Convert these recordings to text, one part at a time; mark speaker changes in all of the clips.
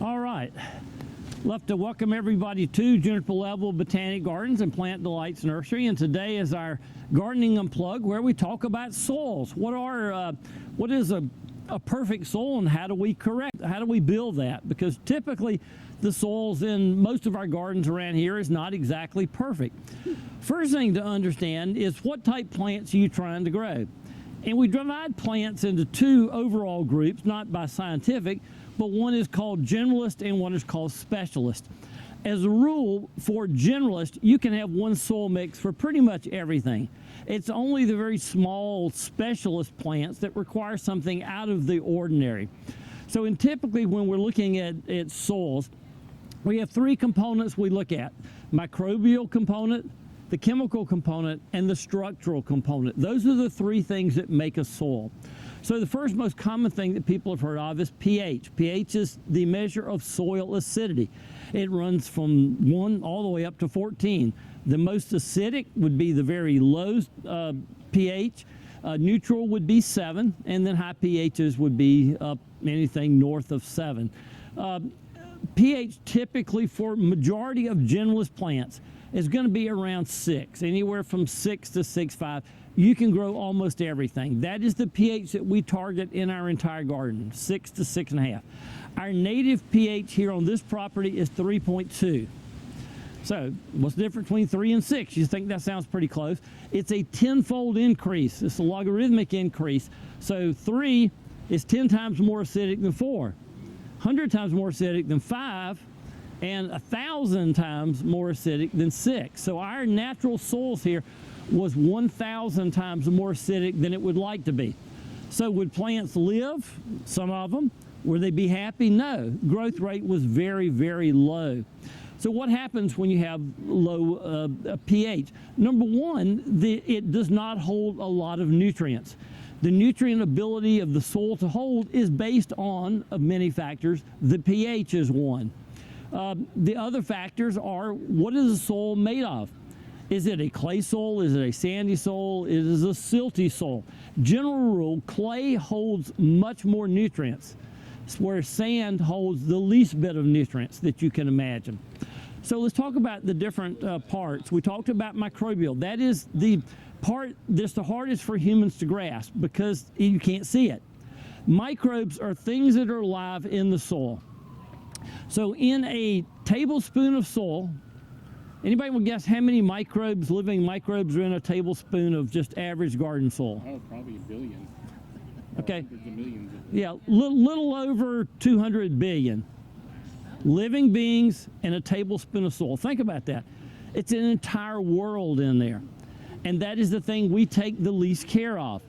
Speaker 1: All right. Love to welcome everybody to Juniper Level Botanic Gardens and Plant Delights Nursery, and today is our Gardening Unplugged, where we talk about soils. What is a perfect soil, and how do we build that? Because typically the soils in most of our gardens around here is not exactly perfect. First thing to understand is what type plants are you trying to grow? And we divide plants into two overall groups, not by scientific, but one is called generalist and one is called specialist. As a rule, for generalist, you can have one soil mix for pretty much everything. It's only the very small specialist plants that require something out of the ordinary. So typically when we're looking at soils, we have three components we look at: microbial component, the chemical component, and the structural component. Those are the three things that make a soil. So the first most common thing that people have heard of is pH. pH is the measure of soil acidity. It runs from 1 all the way up to 14. The most acidic would be the very low pH. Neutral would be 7, and then high pHs would be up anything north of 7. pH typically for majority of generalist plants is going to be around 6, anywhere from 6 to 6.5. You can grow almost everything. That is the pH that we target in our entire garden, 6 to 6.5. Our native pH here on this property is 3.2. So what's the difference between 3 and 6? You think that sounds pretty close. It's a 10-fold increase. It's a logarithmic increase. So 3 is 10 times more acidic than 4, 100 times more acidic than 5, and 1,000 times more acidic than 6. So our natural soils here was 1,000 times more acidic than it would like to be. So would plants live? Some of them. Would they be happy? No. Growth rate was very, very low. So what happens when you have low pH? Number one, it does not hold a lot of nutrients. The nutrient ability of the soil to hold is based on many factors. The pH is one. The other factors are, what is the soil made of? Is it a clay soil? Is it a sandy soil? Is it a silty soil? General rule, clay holds much more nutrients, where sand holds the least bit of nutrients that you can imagine. So let's talk about the different parts. We talked about microbial. That is the part that's the hardest for humans to grasp because you can't see it. Microbes are things that are alive in the soil. So in a tablespoon of soil, anybody will guess how many microbes, living microbes, are in a tablespoon of just average garden soil?
Speaker 2: Oh, probably a billion.
Speaker 1: Okay.
Speaker 2: Hundreds of millions.
Speaker 1: Yeah, little over 200 billion living beings in a tablespoon of soil. Think about that. It's an entire world in there. And that is the thing we take the least care of.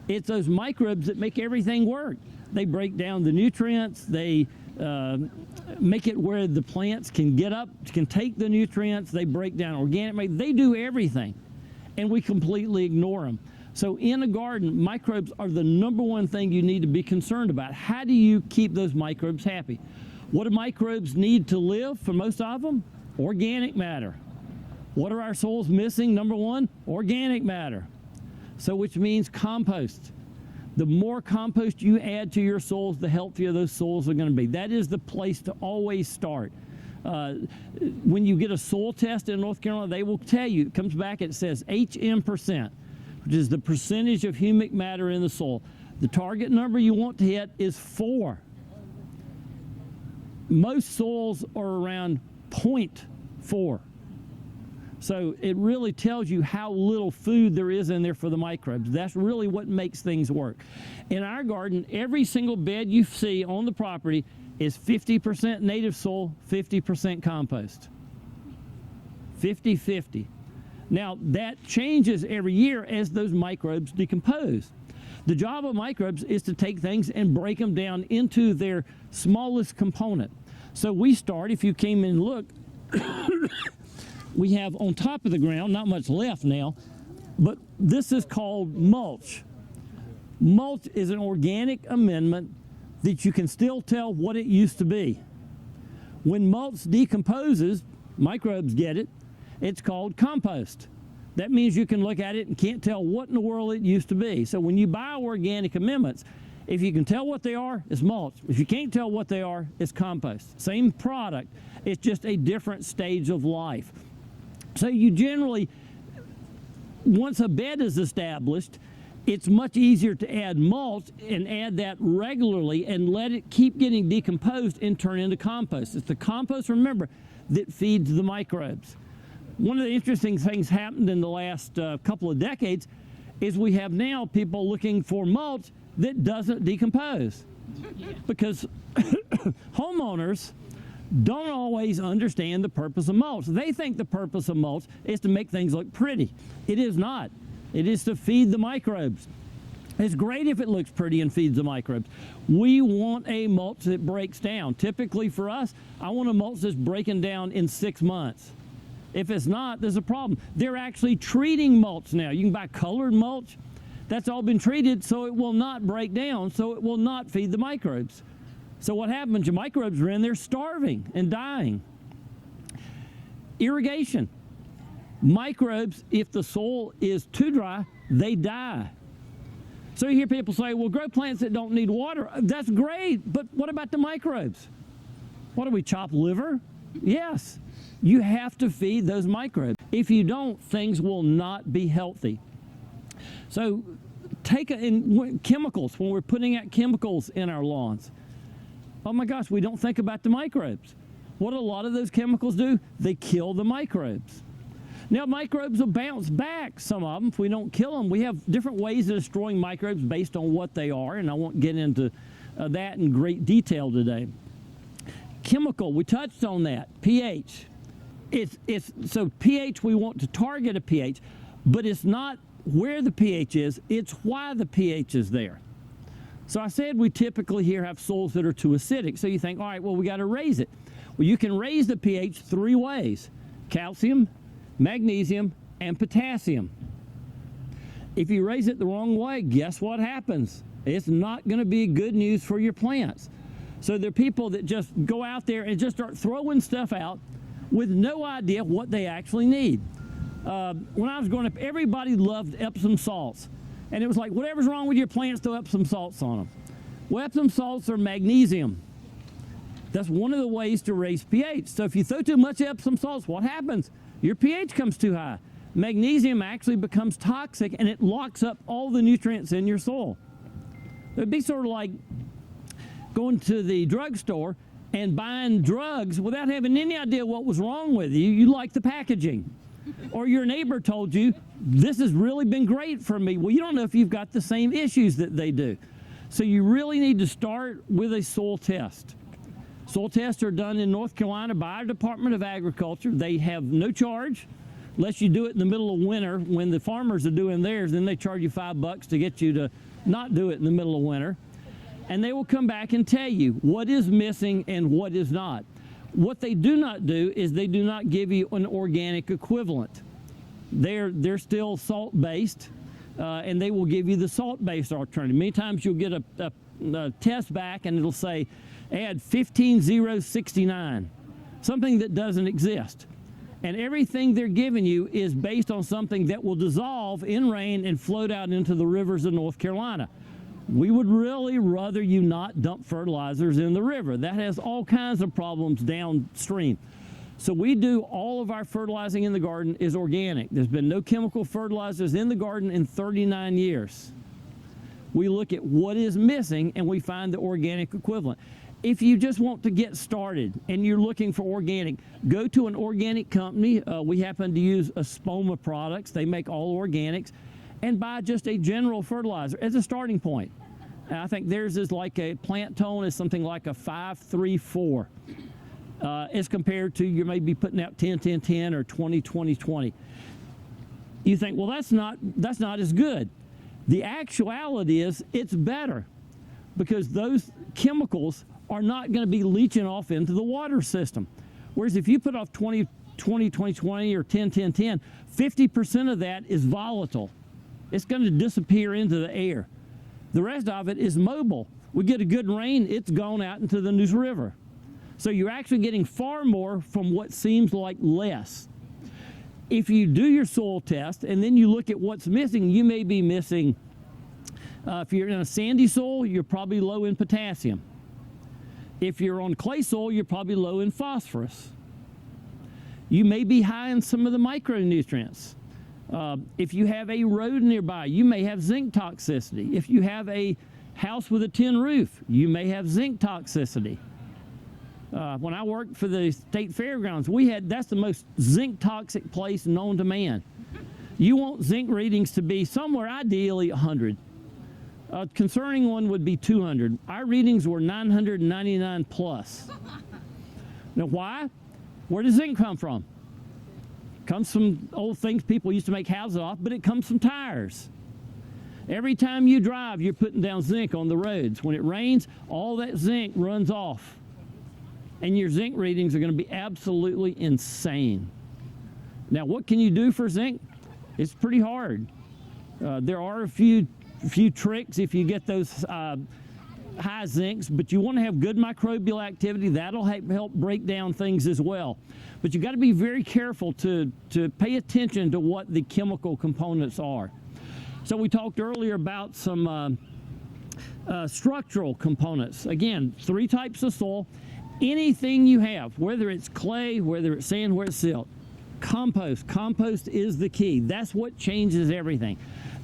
Speaker 1: It's those microbes that make everything work. They break down the nutrients. They make it where the plants can get up, can take the nutrients. They break down organic matter. They do everything, and we completely ignore them. So in a garden, microbes are the number one thing you need to be concerned about. How do you keep those microbes happy? What do microbes need to live for most of them? Organic matter. What are our soils missing? Number one, organic matter. So which means compost. The more compost you add to your soils, the healthier those soils are going to be. That is the place to always start. When you get a soil test in North Carolina, they will tell you, it comes back, it says HM%, which is the percentage of humic matter in the soil. The target number you want to hit is 4. Most soils are around 0.4. So it really tells you how little food there is in there for the microbes. That's really what makes things work. In our garden, every single bed you see on the property is 50% native soil, 50% compost. 50-50. Now that changes every year as those microbes decompose. The job of microbes is to take things and break them down into their smallest component. So we start, if you came in and look, we have on top of the ground, not much left now, but this is called mulch. Mulch is an organic amendment that you can still tell what it used to be. When mulch decomposes, microbes get it, it's called compost. That means you can look at it and can't tell what in the world it used to be. So when you buy organic amendments, If you can tell what they are, it's mulch. If you can't tell what they are, it's compost. Same product, it's just a different stage of life. So you generally, once a bed is established, it's much easier to add mulch and add that regularly and let it keep getting decomposed and turn into compost. It's the compost, remember, that feeds the microbes. One of the interesting things happened in the last couple of decades is we have now people looking for mulch that doesn't decompose. Because homeowners don't always understand the purpose of mulch. They think the purpose of mulch is to make things look pretty. It is not. It is to feed the microbes. It's great if it looks pretty and feeds the microbes. We want a mulch that breaks down. Typically for us, I want a mulch that's breaking down in 6 months. If it's not, there's a problem. They're actually treating mulch now. You can buy colored mulch. That's all been treated so it will not break down, so it will not feed the microbes. So what happens? Your microbes are in there starving and dying. Irrigation. Microbes, if the soil is too dry, they die. So you hear people say, well, grow plants that don't need water. That's great, but what about the microbes? What do we chop liver? Yes, you have to feed those microbes. If you don't, things will not be healthy. So chemicals, when we're putting out chemicals in our lawns, oh my gosh, we don't think about the microbes. What a lot of those chemicals do, they kill the microbes. Now microbes will bounce back, some of them, if we don't kill them. We have different ways of destroying microbes based on what they are, and I won't get into that in great detail today. Chemical, we touched on that, pH. So pH, we want to target a pH, but it's not where the pH is, it's why the pH is there. So I said we typically here have soils that are too acidic. So you think, all right, well, we got to raise it. Well, you can raise the pH 3 ways: calcium, magnesium, and potassium. If you raise it the wrong way, guess what happens? It's not going to be good news for your plants. So there are people that just go out there and just start throwing stuff out with no idea what they actually need. When I was growing up, everybody loved Epsom salts. And it was like, whatever's wrong with your plants, throw Epsom salts on them. Well, Epsom salts are magnesium. That's one of the ways to raise pH. So if you throw too much Epsom salts, what happens? Your pH comes too high. Magnesium actually becomes toxic and it locks up all the nutrients in your soil. It'd be sort of like going to the drugstore and buying drugs without having any idea what was wrong with you. You like the packaging. Or your neighbor told you, this has really been great for me. Well, you don't know if you've got the same issues that they do. So you really need to start with a soil test. Soil tests are done in North Carolina by our Department of Agriculture. They have no charge, unless you do it in the middle of winter when the farmers are doing theirs. Then they charge you $5 to get you to not do it in the middle of winter. And they will come back and tell you what is missing and what is not. What they do not do is they do not give you an organic equivalent. They're still salt-based, and they will give you the salt-based alternative. Many times you'll get a test back and it'll say, add 15,069, something that doesn't exist. And everything they're giving you is based on something that will dissolve in rain and float out into the rivers of North Carolina. We would really rather you not dump fertilizers in the river. That has all kinds of problems downstream. So we do all of our fertilizing in the garden is organic. There's been no chemical fertilizers in the garden in 39 years. We look at what is missing and we find the organic equivalent. If you just want to get started and you're looking for organic, go to an organic company. We happen to use Espoma products. They make all organics. And buy just a general fertilizer as a starting point. And I think theirs is like a plant tone is something like a 5-3-4 as compared to you may be putting out 10-10-10 or 20-20-20. You think, well, that's not as good. The actuality is it's better because those chemicals are not going to be leaching off into the water system. Whereas if you put off 20-20-20 or 10-10-10, 50% of that is volatile. It's going to disappear into the air. The rest of it is mobile. We get a good rain, it's gone out into the Neuse River. So you're actually getting far more from what seems like less. If you do your soil test and then you look at what's missing, you may be missing If you're in a sandy soil, you're probably low in potassium. If you're on clay soil, you're probably low in phosphorus. You may be high in some of the micronutrients. If you have a road nearby, you may have zinc toxicity. If you have a house with a tin roof, you may have zinc toxicity. When I worked for the state fairgrounds, that's the most zinc toxic place known to man. You want zinc readings to be somewhere ideally 100. A concerning one would be 200. Our readings were 999 plus. Now why? Where does zinc come from? It comes from old things people used to make houses off, but it comes from tires. Every time you drive, you're putting down zinc on the roads. When it rains, all that zinc runs off. And your zinc readings are going to be absolutely insane. Now, what can you do for zinc? It's pretty hard. There are a few tricks if you get those high zincs, but you want to have good microbial activity. That'll help break down things as well. But you got to be very careful to pay attention to what the chemical components are. So we talked earlier about some structural components. Again, 3 types of soil. Anything you have, whether it's clay, whether it's sand, whether it's silt, compost. Compost is the key. That's what changes everything.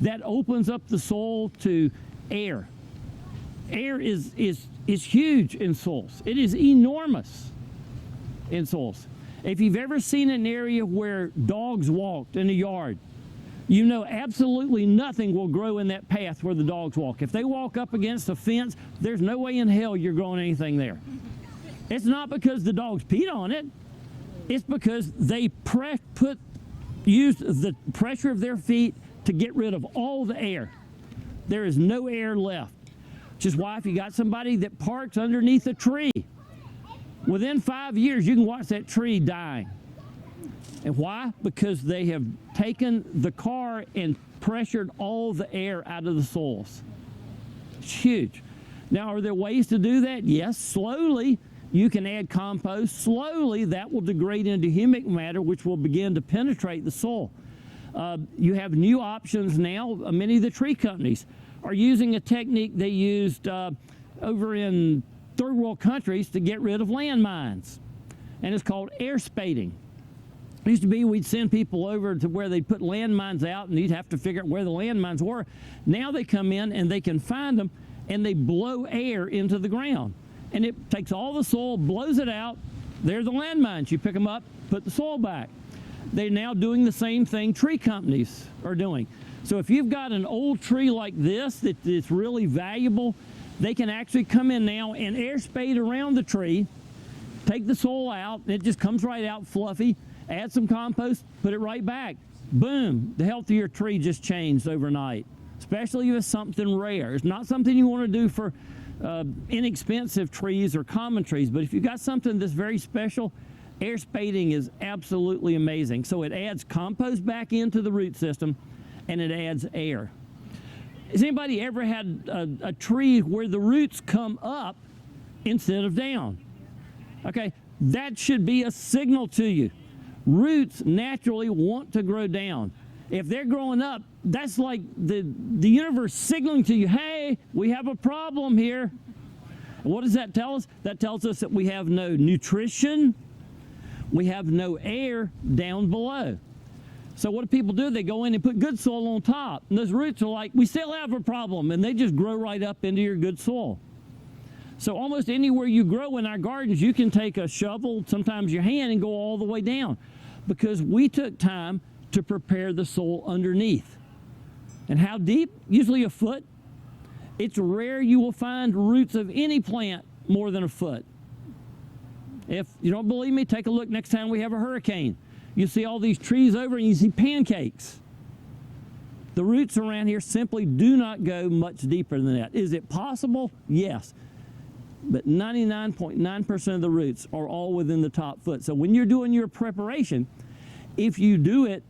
Speaker 1: That opens up the soil to air. Air is huge in soils. It is enormous in soils. If you've ever seen an area where dogs walked in a yard, you know absolutely nothing will grow in that path where the dogs walk. If they walk up against a fence, there's no way in hell you're growing anything there. It's not because the dogs peed on it. It's because they used the pressure of their feet to get rid of all the air. There is no air left. Which is why if you got somebody that parks underneath a tree, within 5 years you can watch that tree dying. And why? Because they have taken the car and pressured all the air out of the soils. It's huge. Now, are there ways to do that? Yes, slowly. You can add compost. Slowly, that will degrade into humic matter, which will begin to penetrate the soil. You have new options now. Many of the tree companies are using a technique they used over in third world countries to get rid of landmines, and it's called air spading. It used to be we'd send people over to where they'd put landmines out, and you'd have to figure out where the landmines were. Now they come in and they can find them, and they blow air into the ground. And it takes all the soil, blows it out. There's the landmines. You pick them up, put the soil back. They're now doing the same thing tree companies are doing. So if you've got an old tree like this that is really valuable, they can actually come in now and air spade around the tree, take the soil out, and it just comes right out fluffy, add some compost, put it right back. Boom, the health of your tree just changed overnight, especially if it's something rare. It's not something you want to do for inexpensive trees or common trees, but if you've got something that's very special, air spading is absolutely amazing. So it adds compost back into the root system, and it adds air. Has anybody ever had a tree where the roots come up instead of down? Okay, that should be a signal to you. Roots naturally want to grow down. If they're growing up, that's like the universe signaling to you, hey, we have a problem here. What does that tell us? That tells us that we have no nutrition, we have no air down below. So what do people do? They go in and put good soil on top. And those roots are like, we still have a problem. And they just grow right up into your good soil. So almost anywhere you grow in our gardens, you can take a shovel, sometimes your hand, and go all the way down. Because we took time to prepare the soil underneath. And how deep? Usually a foot. It's rare you will find roots of any plant more than a foot. If you don't believe me, take a look next time we have a hurricane. You see all these trees over and you see pancakes. The roots around here simply do not go much deeper than that. Is it possible? Yes. But 99.9% of the roots are all within the top foot. So when you're doing your preparation, if you do it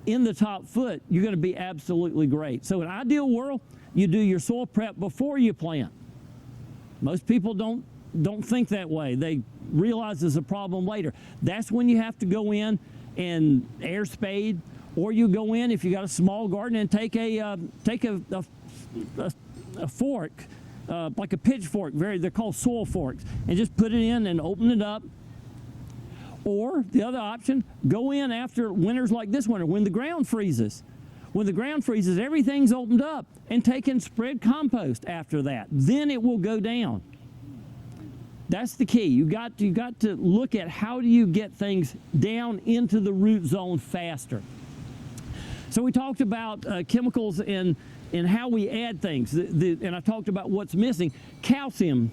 Speaker 1: in the top foot, you're going to be absolutely great. So in an ideal world, you do your soil prep before you plant. Most people don't think that way. They realize there's a problem later. That's when you have to go in and air spade, or you go in if you got a small garden and take a a fork, like a pitchfork, they're called soil forks, and just put it in and open it up. Or the other option, go in after winters like this winter, when the ground freezes. When the ground freezes, everything's opened up, and take and spread compost after that. Then it will go down. That's the key. You got to look at how do you get things down into the root zone faster. So we talked about chemicals and how we add things, and I talked about what's missing. Calcium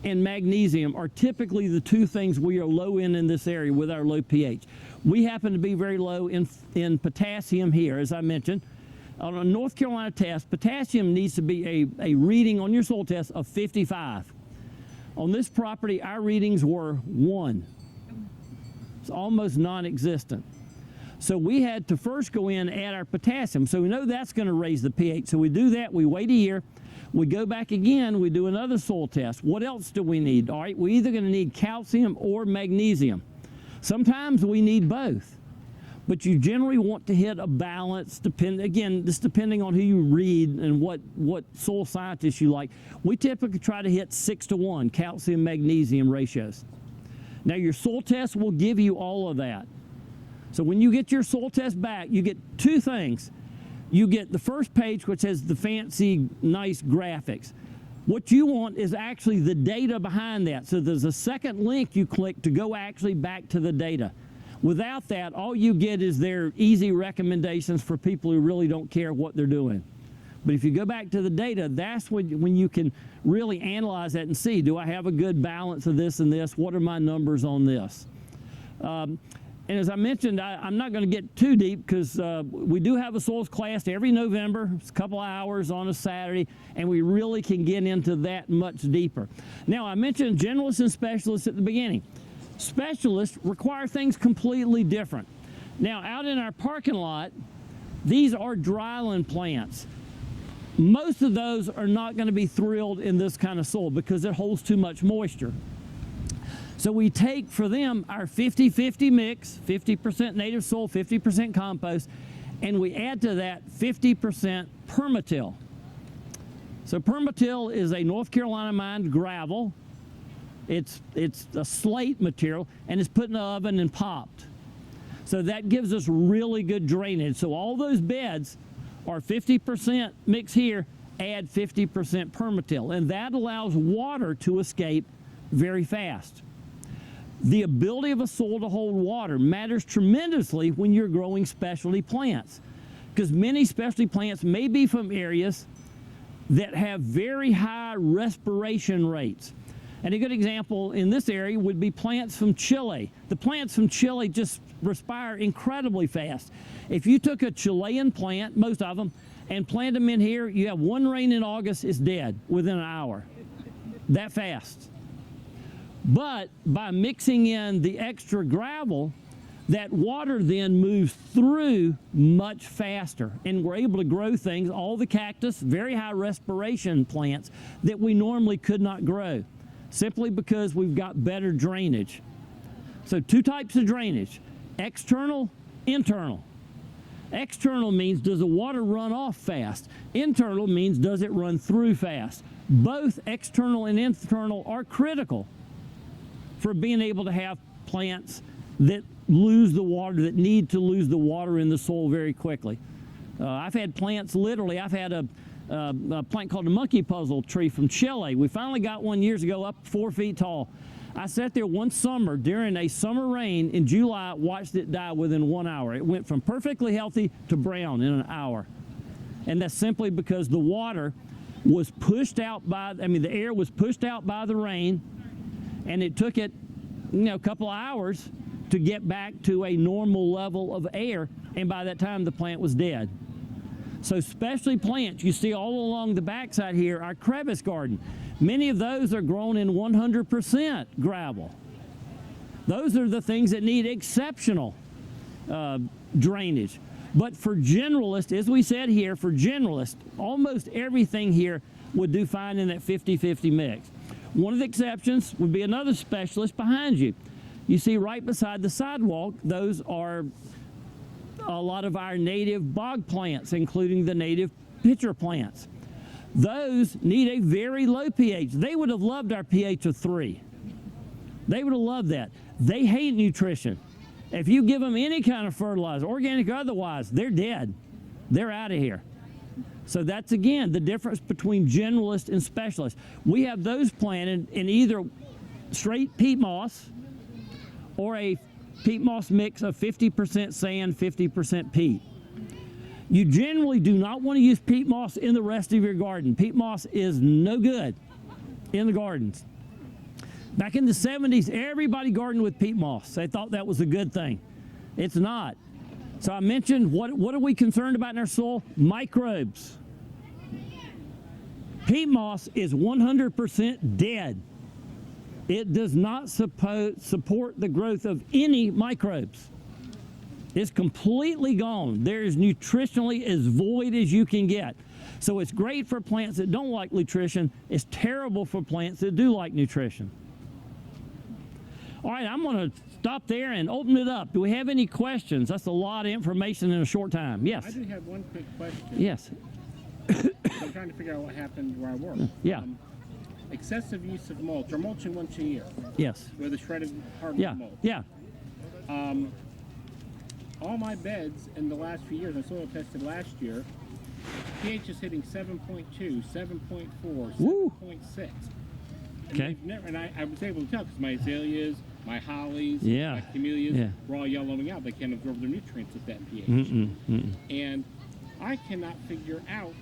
Speaker 1: and magnesium are typically the two things we are low in this area with our low pH. We happen to be very low in potassium here, as I mentioned. On a North Carolina test, potassium needs to be a reading on your soil test of 55. On this property, our readings were 1. It's almost non-existent. So we had to first go in and add our potassium. So we know that's going to raise the pH. So we do that, we wait a year, we go back again, we do another soil test. What else do we need? All right, we're either going to need calcium or magnesium. Sometimes we need both. But you generally want to hit a balance, depending on who you read and what soil scientists you like. We typically try to hit 6-to-1 calcium-magnesium ratios. Now your soil test will give you all of that. So when you get your soil test back, you get two things. You get the first page, which has the fancy, nice graphics. What you want is actually the data behind that. So there's a second link you click to go actually back to the data. Without that, all you get is their easy recommendations for people who really don't care what they're doing. But if you go back to the data, that's when you can really analyze that and see, do I have a good balance of this and this? What are my numbers on this? And as I mentioned, I'm not going to get too deep because we do have a soils class every November. It's a couple of hours on a Saturday, and we really can get into that much deeper. Now, I mentioned generalists and specialists at the beginning. Specialists require things completely different. Now, out in our parking lot, these are dryland plants. Most of those are not going to be thrilled in this kind of soil because it holds too much moisture. So we take for them our 50-50 mix, 50% native soil, 50% compost, and we add to that 50% permatill. So permatill is a North Carolina mined gravel. It's a slate material, and it's put in the oven and popped. So that gives us really good drainage. So all those beds are 50% mix here, add 50% permatill, and that allows water to escape very fast. The ability of a soil to hold water matters tremendously when you're growing specialty plants, because many specialty plants may be from areas that have very high respiration rates. And a good example in this area would be plants from Chile. The plants from Chile just respire incredibly fast. If you took a Chilean plant, most of them, and plant them in here, you have one rain in August, it's dead within an hour. That fast. But by mixing in the extra gravel, that water then moves through much faster, and we're able to grow things, all the cactus, very high respiration plants that we normally could not grow, simply because we've got better drainage. So two types of drainage, external, internal. External means does the water run off fast? Internal means does it run through fast? Both external and internal are critical for being able to have plants that lose the water, that need to lose the water in the soil very quickly. I've had plants, literally, I've had a plant called the monkey puzzle tree from Chile. We finally got one years ago up 4 feet tall. I sat there one summer during a summer rain in July, watched it die within 1 hour. It went from perfectly healthy to brown in an hour. And that's simply because the water was pushed out by, the air was pushed out by the rain, and it took it, a couple of hours to get back to a normal level of air, and by that time the plant was dead. So specialty plants you see all along the backside here, our crevice garden, many of those are grown in 100% gravel. Those are the things that need exceptional drainage. But for generalists, as we said here, for generalists, almost everything here would do fine in that 50-50 mix. One of the exceptions would be another specialist behind you. You see right beside the sidewalk, those are a lot of our native bog plants, including the native pitcher plants. those need a very low pH. They would have loved our pH of 3. They would have loved that. They hate nutrition. If you give them any kind of fertilizer, organic or otherwise, they're dead. They're out of here. So that's, again, the difference between generalist and specialist. We have those planted in either straight peat moss or a peat moss mix of 50% sand, 50% peat. You generally do not want to use peat moss in the rest of your garden. Peat moss is no good in the gardens. Back in the 70s, everybody gardened with peat moss. They thought that was a good thing. It's not. So I mentioned, what are we concerned about in our soil? Microbes. Peat moss is 100% dead. It does not support the growth of any microbes. It's completely gone. There is nutritionally as void as you can get. So it's great for plants that don't like nutrition. It's terrible for plants that do like nutrition. All right, I'm going to stop there and open it up. Do we have any questions? That's a lot of information in a short time. Yes?
Speaker 2: I do have one quick question.
Speaker 1: Yes.
Speaker 2: I'm trying to figure out what happened where I work.
Speaker 1: Yeah.
Speaker 2: Excessive use of mulch, or mulching once a year.
Speaker 1: Yes.
Speaker 2: With a shredded hardwood mulch.
Speaker 1: Yeah.
Speaker 2: All my beds in the last few years, I soil tested last year, pH is hitting 7.2, 7.4, 7.6.
Speaker 1: Okay.
Speaker 2: And I was able to tell because my azaleas, my hollies,
Speaker 1: Yeah.
Speaker 2: my camellias
Speaker 1: Yeah.
Speaker 2: were all yellowing out. They can't absorb their nutrients at that pH. And I cannot figure out,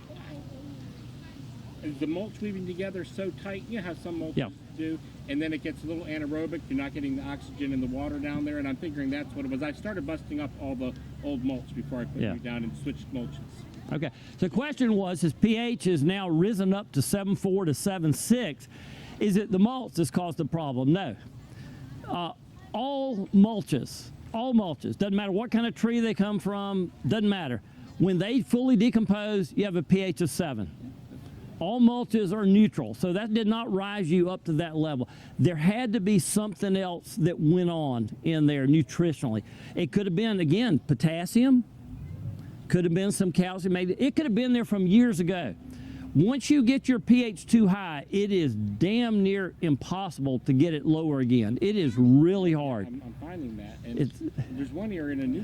Speaker 2: is the mulch weaving together so tight? You know how some mulches do, and then it gets a little anaerobic. You're not getting the oxygen in the water down there, and I'm figuring that's what it was. I started busting up all the old mulch before I put it down and switched mulches.
Speaker 1: Okay. So the question was, his pH has now risen up to 7.4 to 7.6. Is it the mulch that's caused the problem? No. All mulches, doesn't matter what kind of tree they come from, doesn't matter. When they fully decompose, you have a pH of 7. All mulches are neutral, so that did not rise you up to that level. There had to be something else that went on in there nutritionally. It could have been, again, potassium, could have been some calcium, maybe. It could have been there from years ago. Once you get your pH too high, it is damn near impossible to get it lower again. It is really hard.
Speaker 2: I'm finding that. And there's one area in a new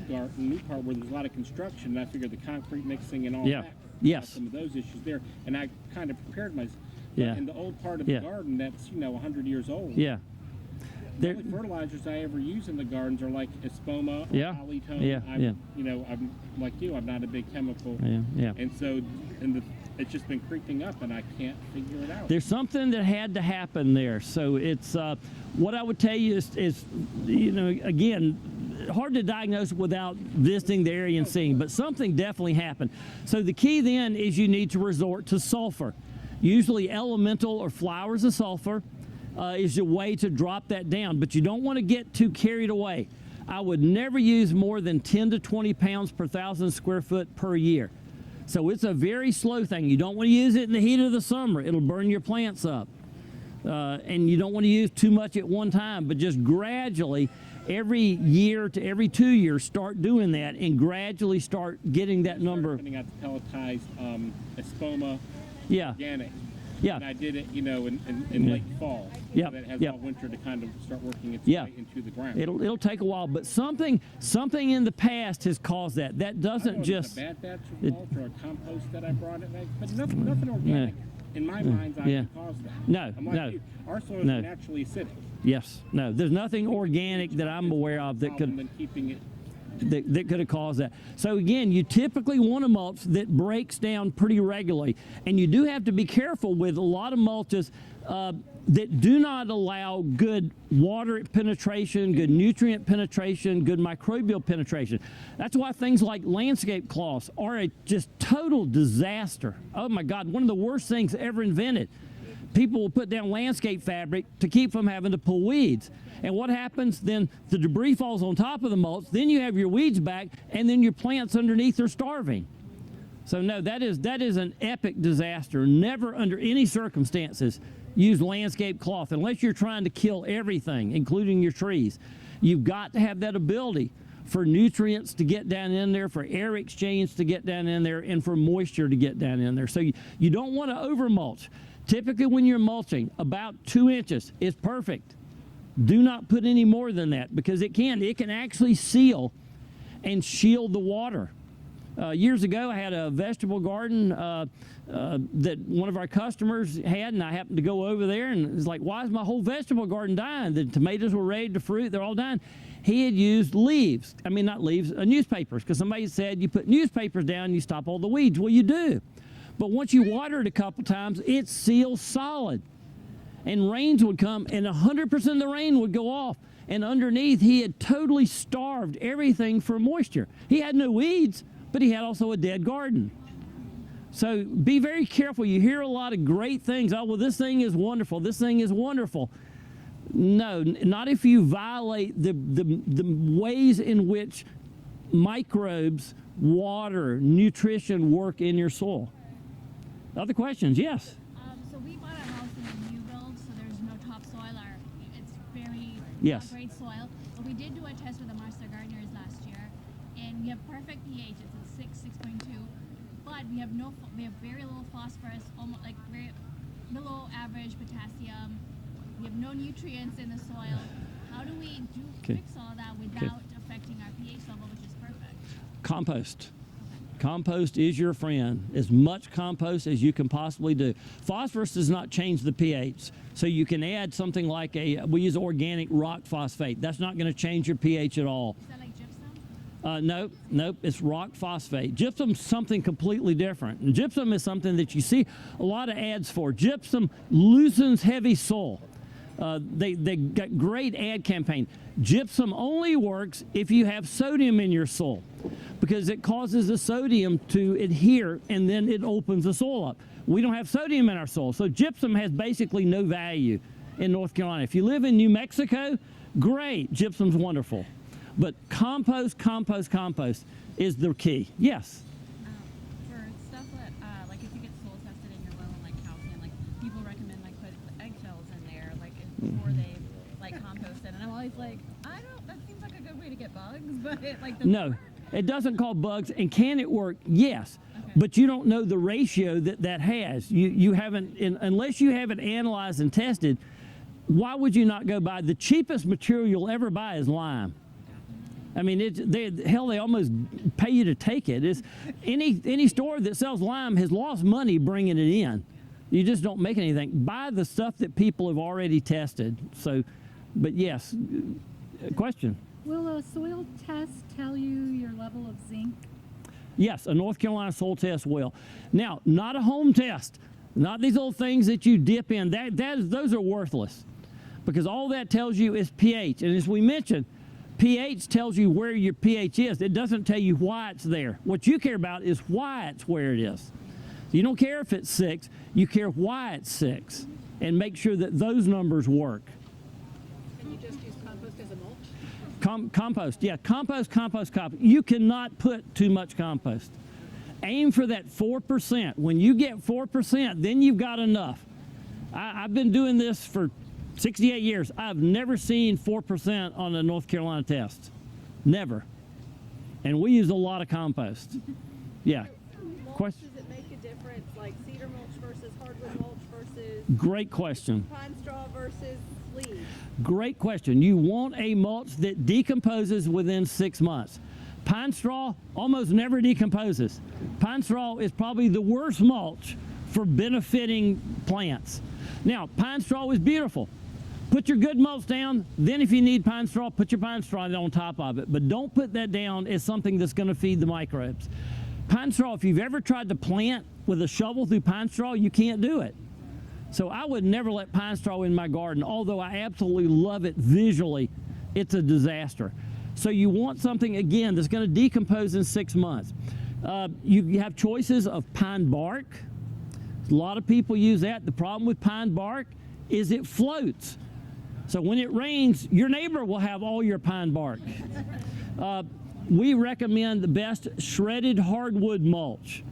Speaker 2: part where there's a lot of construction, and I figured the concrete mixing and all that.
Speaker 1: Yes.
Speaker 2: Some of those issues there, and I kind of prepared myself.
Speaker 1: Yeah.
Speaker 2: In the old part of the garden that's 100 years old.
Speaker 1: Yeah.
Speaker 2: The only fertilizers I ever use in the gardens are like Espoma or Polytone. I'm like you. I'm not a big chemical. And so, it's just been creeping up, and I can't figure it out.
Speaker 1: There's something that had to happen there. So it's what I would tell you is again, hard to diagnose without visiting the area and seeing, but something definitely happened. So the key then is you need to resort to sulfur. Usually elemental or flowers of sulfur is a way to drop that down, but you don't want to get too carried away. I would never use more than 10 to 20 pounds per 1,000 square foot per year. So it's a very slow thing. You don't want to use it in the heat of the summer. It'll burn your plants up. And you don't want to use too much at one time, but just gradually, every year to every 2 years, start doing that and gradually start getting that number.
Speaker 2: Putting out the pelletized Espoma organic.
Speaker 1: Yeah.
Speaker 2: And I did it, in late fall.
Speaker 1: Yeah.
Speaker 2: So that has all winter to kind of start working its way into the ground.
Speaker 1: It'll take a while, but something in the past has caused that. That doesn't just.
Speaker 2: It's a bad batch of mulch or a compost that I brought it back, but nothing organic. In my mind's eye can cause that.
Speaker 1: No.
Speaker 2: Our soil is naturally acidic.
Speaker 1: Yes. No. There's nothing organic that I'm aware of that could.
Speaker 2: Keeping it.
Speaker 1: That could have caused that. So again, you typically want a mulch that breaks down pretty regularly, and you do have to be careful with a lot of mulches that do not allow good water penetration, good nutrient penetration, good microbial penetration. That's why things like landscape cloths are a just total disaster. Oh my God, one of the worst things ever invented. People will put down landscape fabric to keep from having to pull weeds. And what happens then? The debris falls on top of the mulch, then you have your weeds back, and then your plants underneath are starving. So no, that is an epic disaster. Never under any circumstances use landscape cloth unless you're trying to kill everything, including your trees. You've got to have that ability. for nutrients to get down in there, for air exchange to get down in there, and for moisture to get down in there. So you don't want to over mulch. Typically when you're mulching, about 2 inches is perfect. Do not put any more than that, because it can actually seal and shield the water. Years ago, I had a vegetable garden that one of our customers had, and I happened to go over there, and it's like, why is my whole vegetable garden dying? The tomatoes were ready to fruit, they're all dying. He had used newspapers, because somebody said you put newspapers down, you stop all the weeds. Well, you do. But once you water it a couple times, it seals solid. And rains would come, and 100% of the rain would go off. And underneath, he had totally starved everything for moisture. He had no weeds, but he had also a dead garden. So be very careful. You hear a lot of great things. Oh, well, this thing is wonderful. This thing is wonderful. No, not if you violate the ways in which microbes, water, nutrition work in your soil. Other questions? Yes.
Speaker 3: So we bought a house in a new build, so there's no topsoil. It's very great soil. But we did do a test with the Master Gardeners last year, and we have perfect pH. It's a 6.2, but we have very little phosphorus, almost like very below average potassium. We have no nutrients in the soil. How do we fix all that without affecting our pH level, which is perfect?
Speaker 1: Compost. Compost is your friend. As much compost as you can possibly do. Phosphorus does not change the pH. So you can add something like we use organic rock phosphate. That's not going to change your pH at all.
Speaker 3: Is that like gypsum?
Speaker 1: Nope, it's rock phosphate. Gypsum's something completely different. And gypsum is something that you see a lot of ads for. Gypsum loosens heavy soil. They got great ad campaign. Gypsum only works if you have sodium in your soil, because it causes the sodium to adhere, and then it opens the soil up. We don't have sodium in our soil, so gypsum has basically no value in North Carolina. If you live in New Mexico, great, gypsum's wonderful. But compost is the key. Yes?
Speaker 4: For stuff that, like if you get soil tested and you're low in like calcium, like people recommend like put eggshells in there, like before they like compost it. And I'm always like, that seems like a good way to get bugs, but it like doesn't
Speaker 1: No, it doesn't cause bugs. And can it work? Yes.
Speaker 4: Okay.
Speaker 1: But you don't know the ratio that has. You haven't, unless you have it analyzed and tested. Why would you not go buy the cheapest material you'll ever buy is lime? I mean, they almost pay you to take it. It's, any store that sells lime has lost money bringing it in. You just don't make anything. Buy the stuff that people have already tested. So, but yes, question.
Speaker 5: Will a soil test tell you your level of zinc?
Speaker 1: Yes, a North Carolina soil test will. Now, not a home test. Not these little things that you dip in. Those are worthless, because all that tells you is pH. And as we mentioned, pH tells you where your pH is. It doesn't tell you why it's there. What you care about is why it's where it is. You don't care if it's 6, you care why it's 6, and make sure that those numbers work.
Speaker 5: Can you just use compost as a mulch?
Speaker 1: Compost, yeah, compost. You cannot put too much compost. Aim for that 4%. When you get 4%, then you've got enough. I've been doing this for 68 years. I've never seen 4% on a North Carolina test. Never. And we use a lot of compost. Yeah.
Speaker 6: Mulch, does it make a difference, like cedar mulch versus hardwood mulch versus
Speaker 1: Great question.
Speaker 6: pine straw versus leaves?
Speaker 1: Great question. You want a mulch that decomposes within 6 months. Pine straw almost never decomposes. Pine straw is probably the worst mulch for benefiting plants. Now, pine straw is beautiful. Put your good mulch down, then if you need pine straw, put your pine straw on top of it. But don't put that down as something that's going to feed the microbes. Pine straw, if you've ever tried to plant with a shovel through pine straw, you can't do it. So I would never let pine straw in my garden, although I absolutely love it visually. It's a disaster. So you want something, again, that's going to decompose in 6 months. You have choices of pine bark. A lot of people use that. The problem with pine bark is it floats. So when it rains, your neighbor will have all your pine bark. We recommend the best shredded hardwood mulch.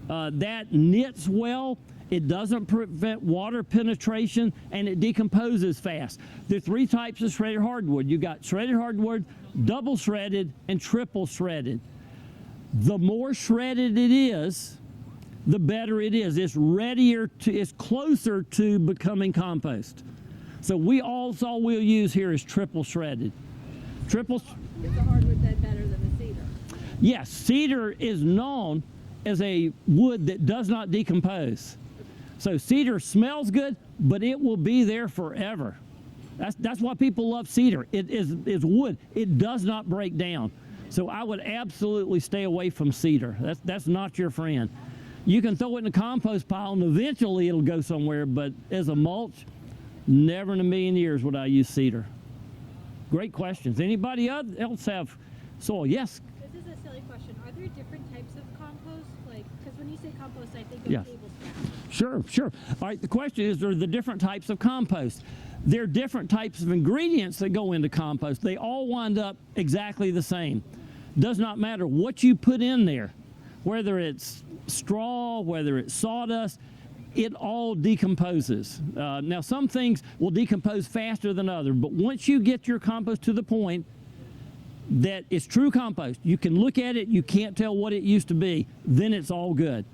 Speaker 1: That knits well, it doesn't prevent water penetration, and it decomposes fast. There are 3 types of shredded hardwood. You got shredded hardwood, double shredded, and triple shredded. The more shredded it is, the better it is. It's it's closer to becoming compost. So all we'll use here is triple shredded.
Speaker 6: Is the hardwood then better than the cedar?
Speaker 1: Yes, cedar is known as a wood that does not decompose. So cedar smells good, but it will be there forever. That's why people love cedar. It is wood. It does not break down. So I would absolutely stay away from cedar. That's not your friend. You can throw it in the compost pile and eventually it'll go somewhere, but as a mulch, never in a million years would I use cedar. Great questions. Anybody else have soil? Yes?
Speaker 5: This is a silly question. Are there different types of compost? Like, because when you say compost, I think of
Speaker 1: Yes.
Speaker 5: table scraps.
Speaker 1: Sure. All right, the question is, are the different types of compost? There are different types of ingredients that go into compost. They all wind up exactly the same. Does not matter what you put in there, whether it's straw, whether it's sawdust, it all decomposes. Now, some things will decompose faster than others, but once you get your compost to the point that it's true compost, you can look at it, you can't tell what it used to be, then it's all good.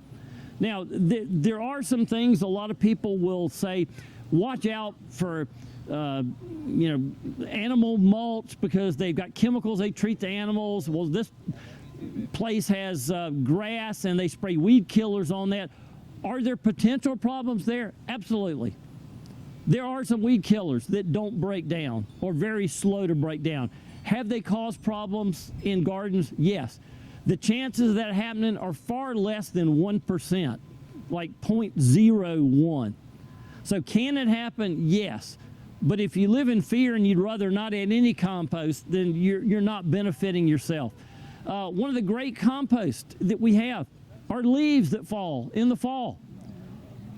Speaker 1: Now, there are some things a lot of people will say, watch out for animal mulch because they've got chemicals, they treat the animals. Well, this place has grass and they spray weed killers on that. Are there potential problems there? Absolutely. There are some weed killers that don't break down or very slow to break down. Have they caused problems in gardens? Yes. The chances of that happening are far less than 1%, like 0.01. So can it happen? Yes. But if you live in fear and you'd rather not add any compost, then you're not benefiting yourself. One of the great composts that we have are leaves that fall in the fall.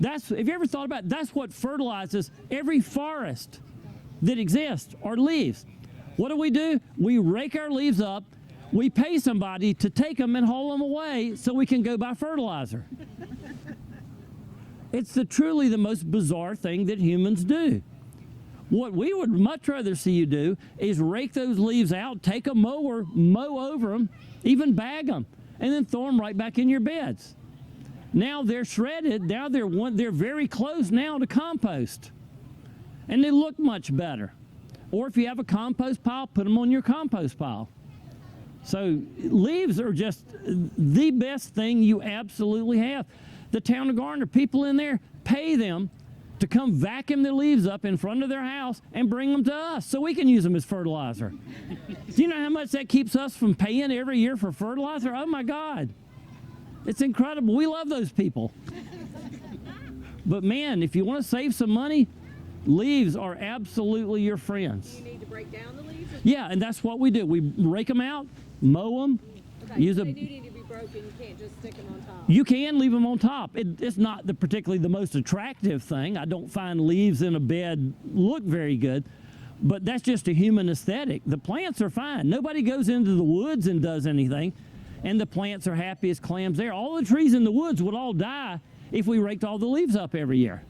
Speaker 1: Have you ever thought about it? That's what fertilizes every forest that exists, are leaves. What do? We rake our leaves up, we pay somebody to take them and haul them away so we can go buy fertilizer. It's truly the most bizarre thing that humans do. What we would much rather see you do is rake those leaves out, take a mower, mow over them, even bag them, and then throw them right back in your beds. Now they're shredded, now they're very close now to compost. And they look much better. Or if you have a compost pile, put them on your compost pile. So leaves are just the best thing you absolutely have. The town of Garner, people in there, pay them to come vacuum the leaves up in front of their house and bring them to us so we can use them as fertilizer. Do you know how much that keeps us from paying every year for fertilizer? Oh my God. It's incredible. We love those people. But man, if you want to save some money, leaves are absolutely your friends.
Speaker 6: Do you need to break down the leaves?
Speaker 1: Yeah, and that's what we do. We rake them out, mow them.
Speaker 6: Okay, so they do need to be broken. You can't just stick them on top.
Speaker 1: You can leave them on top. It's not particularly the most attractive thing. I don't find leaves in a bed look very good, but that's just a human aesthetic. The plants are fine. Nobody goes into the woods and does anything, and the plants are happy as clams there. All the trees in the woods would all die if we raked all the leaves up every year.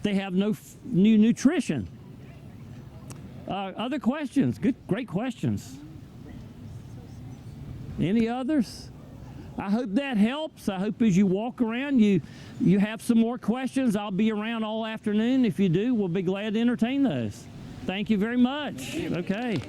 Speaker 1: They have no new nutrition. Other questions? Great questions. Any others? I hope that helps. I hope as you walk around, you have some more questions. I'll be around all afternoon. If you do, we'll be glad to entertain those. Thank you very much. Okay.